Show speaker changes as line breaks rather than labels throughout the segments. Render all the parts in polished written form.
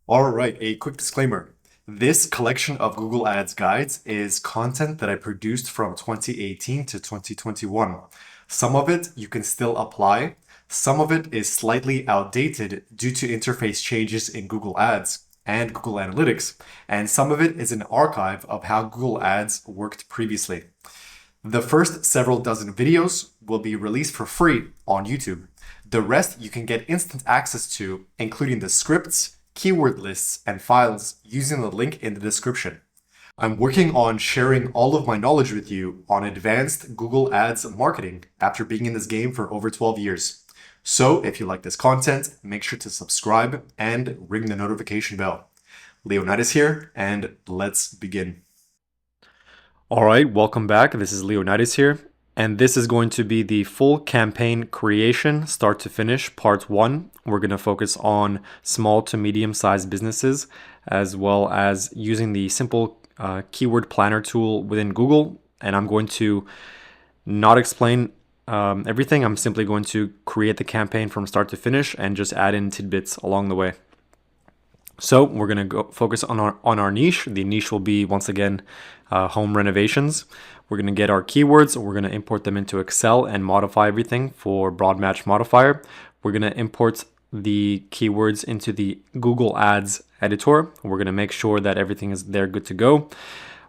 All right, a quick disclaimer. This collection of Google Ads guides is content that I produced from 2018 to 2021. Some of it you can still apply. Some of it is slightly outdated due to interface changes in Google Ads and Google Analytics, and some of it is an archive of how Google Ads worked previously. The first several dozen videos will be released for free on YouTube. The rest you can get instant access to, including the scripts, keyword lists, and files using the link in the description. I'm working on sharing all of my knowledge with you on advanced Google Ads marketing after being in this game for over 12 years. So if you like this content, make sure to subscribe and ring the notification bell. Leonidas here, and let's begin. All right, welcome back. This is Leonidas here, and this is going to be the full campaign creation, start to finish, part one. We're going to focus on small to medium-sized businesses, as well as using the simple keyword planner tool within Google. And I'm going to not explain everything. I'm simply going to create the campaign from start to finish and just add in tidbits along the way. So we're going to go focus on our niche. The niche will be, once again, home renovations. We're going to get our keywords. We're going to import them into Excel and modify everything for broad match modifier. We're going to import the keywords into the Google Ads editor. We're going to make sure that everything is there good to go.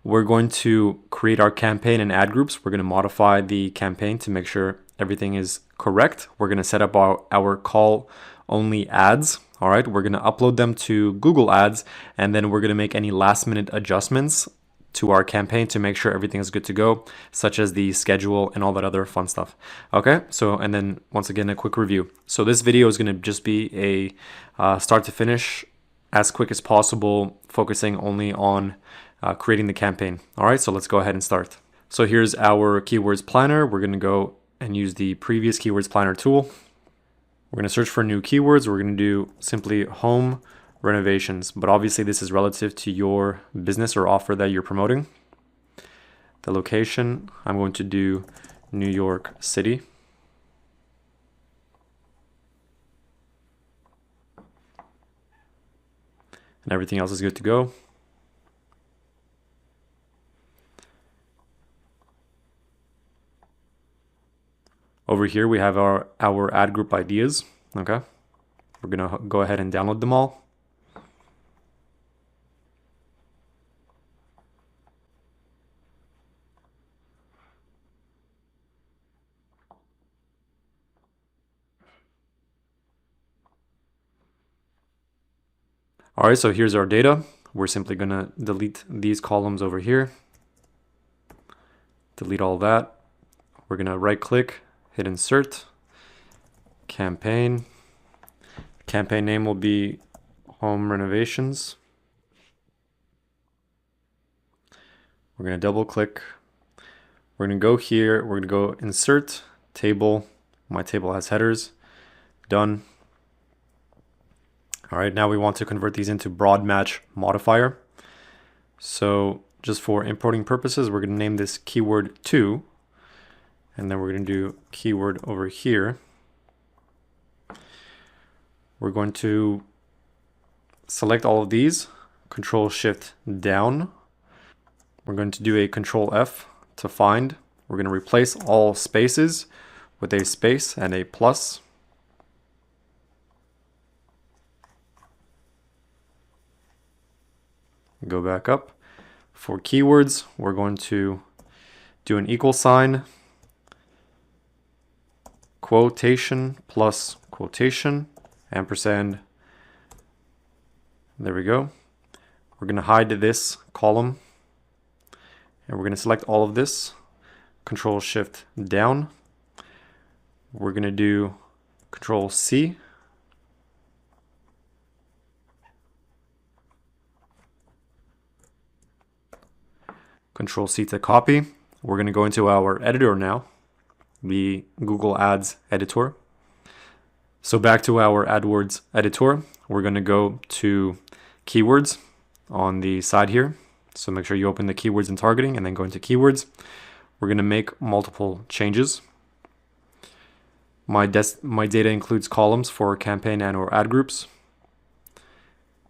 We're going to create our campaign and ad groups. We're going to modify the campaign to make sure everything is correct. We're going to set up our call only ads. All right, we're going to upload them to Google Ads, and then we're going to make any last minute adjustments to our campaign to make sure everything is good to go, such as the schedule and all that other fun stuff. Okay, so, and then once again, a quick review. So this video is going to just be a start to finish, as quick as possible, focusing only on creating the campaign. All right, so let's go ahead and start. So here's our keywords planner. We're going to go and use the previous keywords planner tool. We're going to search for new keywords. We're going to do simply home renovations, but obviously this is relative to your business or offer that you're promoting. The location, I'm going to do New York City. And everything else is good to go. Over here we have our ad group ideas. Okay, we're gonna go ahead and download them all. All right, so here's our data. We're simply gonna delete these columns over here. Delete all that. We're gonna right click, hit insert, campaign. Campaign name will be home renovations. We're going to double click. We're going to go here. We're going to go insert table. My table has headers. Done. All right, now we want to convert these into broad match modifier. So just for importing purposes, we're going to name this keyword 2. And then we're going to do keyword over here. We're going to select all of these, Control Shift down. We're going to do a Control F to find. We're going to replace all spaces with a space and a plus. Go back up. For keywords, we're going to do an equal sign, quotation plus quotation, ampersand. There we go. We're going to hide this column, and we're going to select all of this, Control Shift down. We're going to do Control C. Control C to copy. We're going to go into our editor now, the Google Ads editor. So back to our AdWords editor, we're going to go to keywords on the side here. So make sure you open the keywords and targeting and then go into keywords. We're going to make multiple changes. My data includes columns for campaign and or ad groups.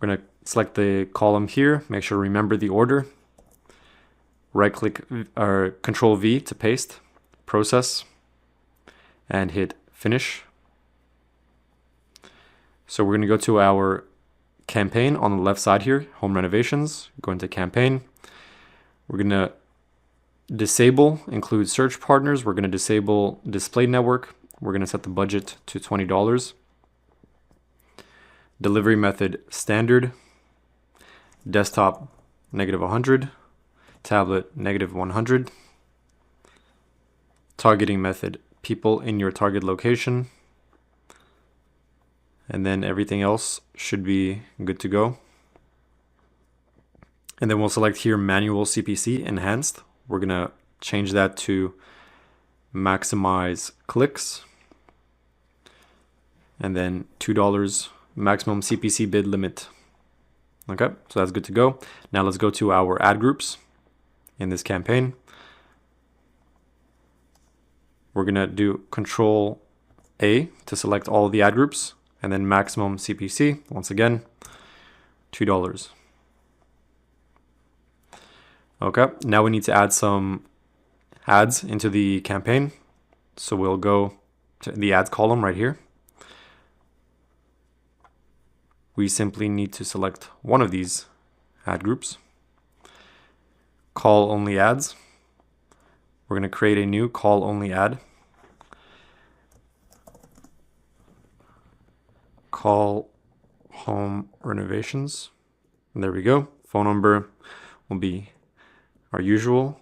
We're going to select the column here, make sure to remember the order. Right click or Control V to paste, process, and hit finish. So we're going to go to our campaign on the left side here, home renovations, go into campaign. We're going to disable include search partners. We're going to disable display network. We're going to set the budget to $20. Delivery method standard. Desktop -100. Tablet -100. Targeting method people in your target location. And then everything else should be good to go. And then we'll select here manual CPC enhanced. We're going to change that to maximize clicks. And then $2 maximum CPC bid limit. Okay, so that's good to go. Now let's go to our ad groups in this campaign. We're going to do Control A to select all of the ad groups, and then maximum CPC, once again, $2. Okay, now we need to add some ads into the campaign. So we'll go to the ads column right here. We simply need to select one of these ad groups. Call only ads. We're going to create a new call only ad. Call home renovations. And there we go. Phone number will be our usual.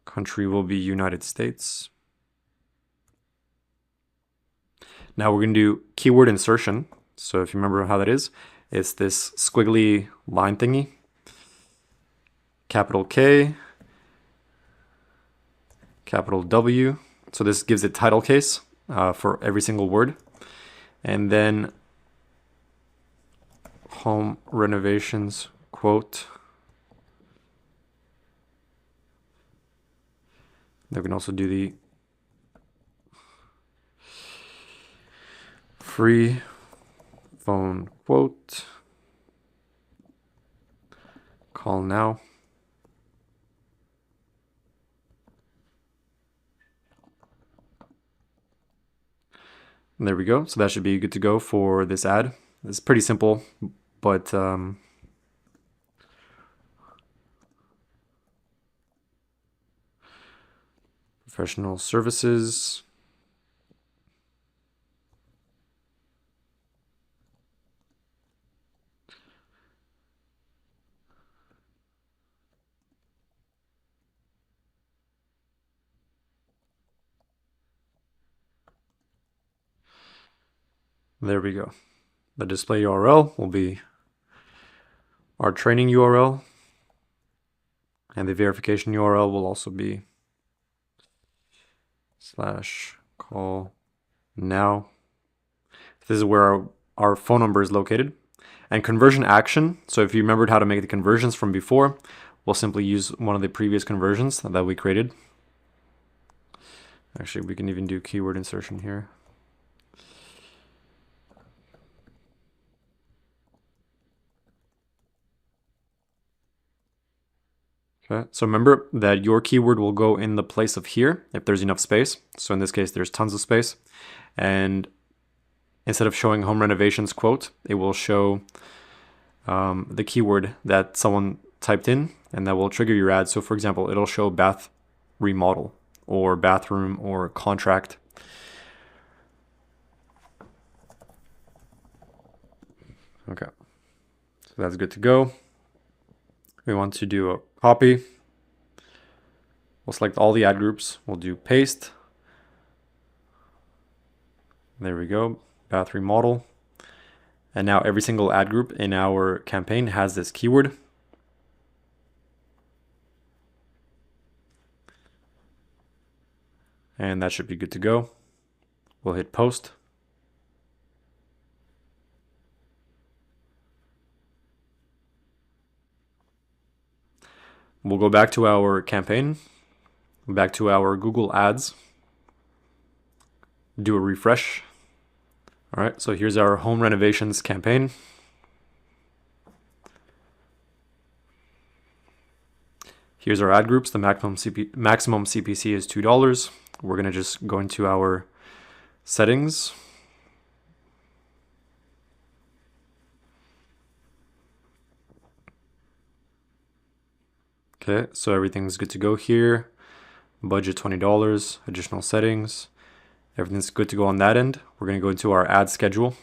Country will be United States. Now we're going to do keyword insertion. So if you remember how that is, it's this squiggly line thingy. Capital K, capital W. So this gives it title case for every single word. And then home renovations quote. Then we can also do the free phone quote. Call now. And there we go. So that should be good to go for this ad. It's pretty simple, but professional services. There we go. The display URL will be our training URL, and the verification URL will also be /call now. This is where our phone number is located. And conversion action, so if you remembered how to make the conversions from before, we'll simply use one of the previous conversions that we created. Actually, we can even do keyword insertion here. Okay, so remember that your keyword will go in the place of here if there's enough space. So in this case, there's tons of space. And instead of showing home renovations quote, it will show the keyword that someone typed in, and that will trigger your ad. So for example, it'll show bath remodel or bathroom or contract. Okay, so that's good to go. We want to do a copy. We'll select all the ad groups. We'll do paste. There we go, bath remodel. And now every single ad group in our campaign has this keyword. And that should be good to go. We'll hit post. We'll go back to our campaign, back to our Google Ads, do a refresh.
All right, so here's our home renovations campaign. Here's our ad groups. The maximum CPC is $2. We're gonna just go into our settings. Okay, so everything's good to go here. Budget $20, additional settings. Everything's good to go on that end. We're gonna go into our ad schedule.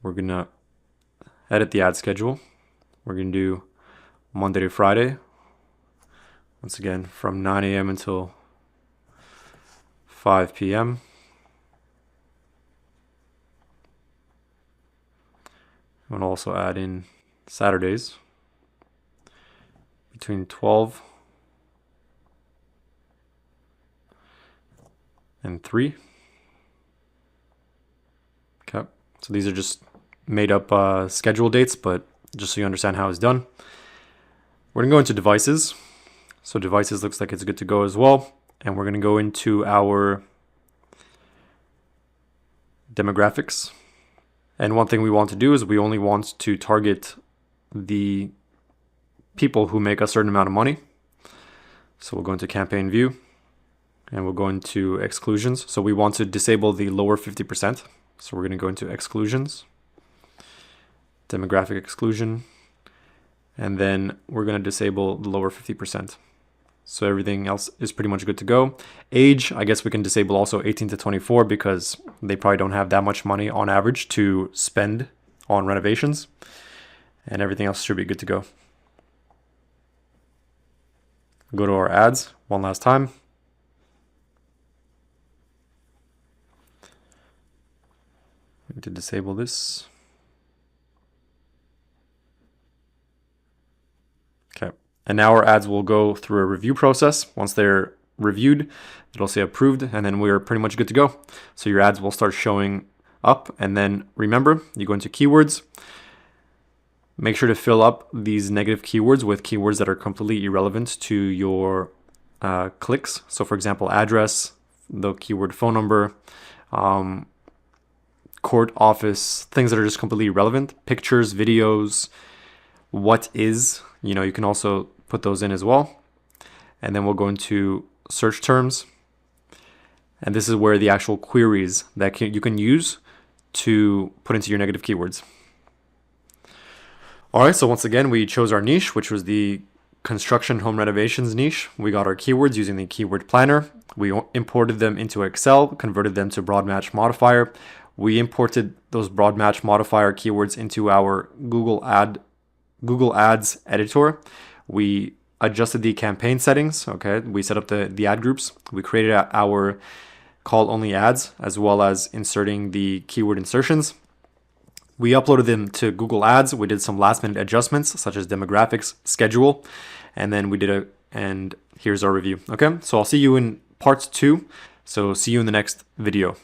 We're gonna edit the ad schedule. We're gonna do Monday to Friday. Once again, from 9 a.m. until 5 p.m. I'm gonna also add in Saturdays between 12 and 3. Okay, so these are just made up schedule dates, but just so you understand how it's done. We're gonna go into devices. So devices looks like it's good to go as well. And we're gonna go into our demographics. And one thing we want to do is we only want to target the people who make a certain amount of money. So we'll go into campaign view and we'll go into exclusions. So we want to disable the lower 50%. So we're going to go into exclusions, demographic exclusion, and then we're going to disable the lower 50%. So everything else is pretty much good to go. Age, I guess we can disable also 18 to 24 because they probably don't have that much money on average to spend on renovations. And everything else should be good to go. Go to our ads one last time. We need to disable this. Okay. And now our ads will go through a review process. Once they're reviewed, it'll say approved, and then we're pretty much good to go. So your ads will start showing up. And then remember, you go into keywords. Make sure to fill up these negative keywords with keywords that are completely irrelevant to your clicks. So for example, address, the keyword phone number, court office, things that are just completely irrelevant. Pictures, videos, what is, you can also put those in as well. And then we'll go into search terms. And this is where the actual queries that you can use to put into your negative keywords. All right, so once again, we chose our niche, which was the construction home renovations niche. We got our keywords using the keyword planner. We imported them into Excel, converted them to broad match modifier. We imported those broad match modifier keywords into our Google Ads editor. We adjusted the campaign settings. Okay, we set up the ad groups. We created our call only ads as well as inserting the keyword insertions. We uploaded them to Google Ads. We did some last minute adjustments such as demographics, schedule, and then and here's our review. Okay, so I'll see you in part 2. So see you in the next video.